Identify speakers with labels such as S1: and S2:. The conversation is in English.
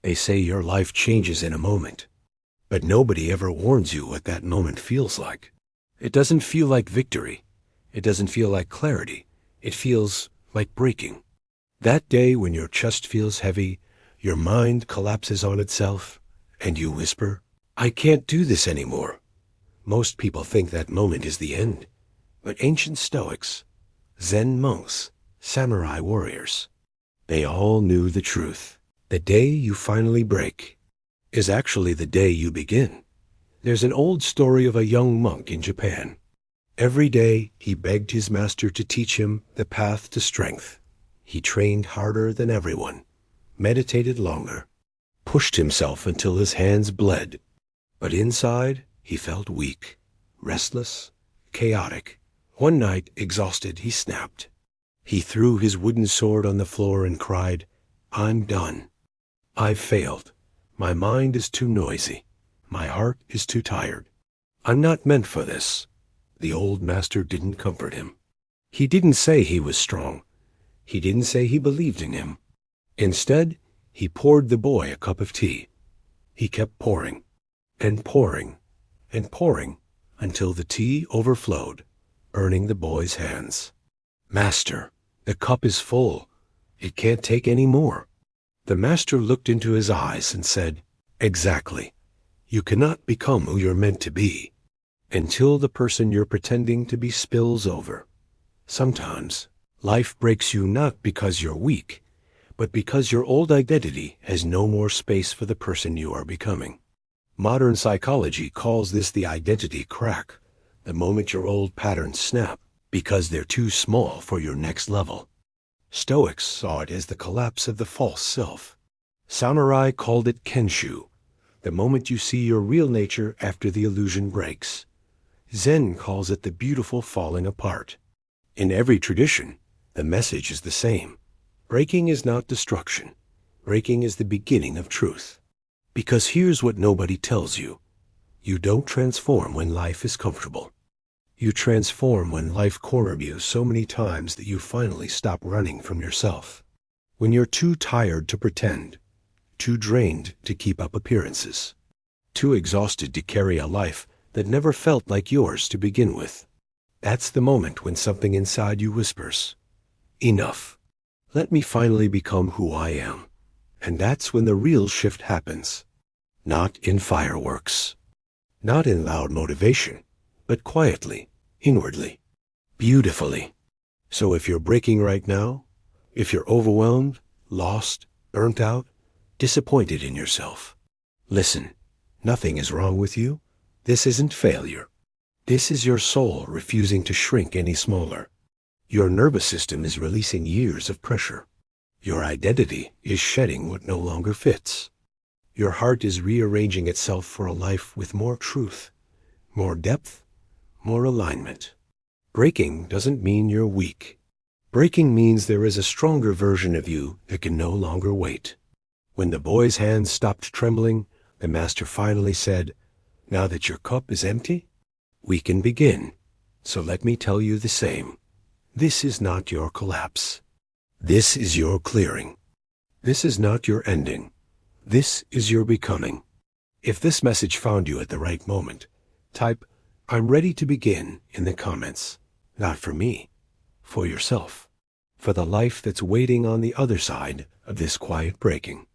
S1: They say your life changes in a moment, but nobody ever warns you what that moment feels like. It doesn't feel like victory. It doesn't feel like clarity. It feels like breaking. That day when your chest feels heavy, your mind collapses on itself, and you whisper, "I can't do this anymore." Most people think that moment is the end, but ancient Stoics, Zen monks, samurai warriors, they all knew the truth. The day you finally break is actually the day you begin. There's an old story of a young monk in Japan. Every day he begged his master to teach him the path to strength. He trained harder than everyone, meditated longer, pushed himself until his hands bled. But inside, he felt weak, restless, chaotic. One night, exhausted, he snapped. He threw his wooden sword on the floor and cried, "I'm done. I've failed. My mind is too noisy. My heart is too tired. I'm not meant for this." The old master didn't comfort him. He didn't say he was strong. He didn't say he believed in him. Instead, he poured the boy a cup of tea. He kept pouring, and pouring, and pouring, until the tea overflowed, burning the boy's hands. "Master, the cup is full. It can't take any more." The master looked into his eyes and said, "Exactly. You cannot become who you're meant to be until the person you're pretending to be spills over. Sometimes life breaks you not because you're weak, but because your old identity has no more space for the person you are becoming. Modern psychology calls this the identity crack, the moment your old patterns snap because they're too small for your next level. Stoics saw it as the collapse of the false self. Samurai called it kenshō, the moment you see your real nature after the illusion breaks. Zen calls it the beautiful falling apart. In every tradition, the message is the same. Breaking is not destruction. Breaking is the beginning of truth. Because here's what nobody tells you. You don't transform when life is comfortable. You transform when life corners you so many times that you finally stop running from yourself. When you're too tired to pretend, too drained to keep up appearances, too exhausted to carry a life that never felt like yours to begin with. That's the moment when something inside you whispers, "Enough. Let me finally become who I am." And that's when the real shift happens. Not in fireworks. Not in loud motivation, but quietly, inwardly, beautifully. So if you're breaking right now, if you're overwhelmed, lost, burnt out, disappointed in yourself, listen, nothing is wrong with you. This isn't failure. This is your soul refusing to shrink any smaller. Your nervous system is releasing years of pressure. Your identity is shedding what no longer fits. Your heart is rearranging itself for a life with more truth, more depth, more alignment. Breaking doesn't mean you're weak. Breaking means there is a stronger version of you that can no longer wait. When the boy's hands stopped trembling, the master finally said, "Now that your cup is empty, we can begin. So let me tell you the same. This is not your collapse. This is your clearing. This is not your ending. This is your becoming." If this message found you at the right moment, type, "I'm ready to begin" in the comments. Not for me, for yourself, for the life that's waiting on the other side of this quiet breaking.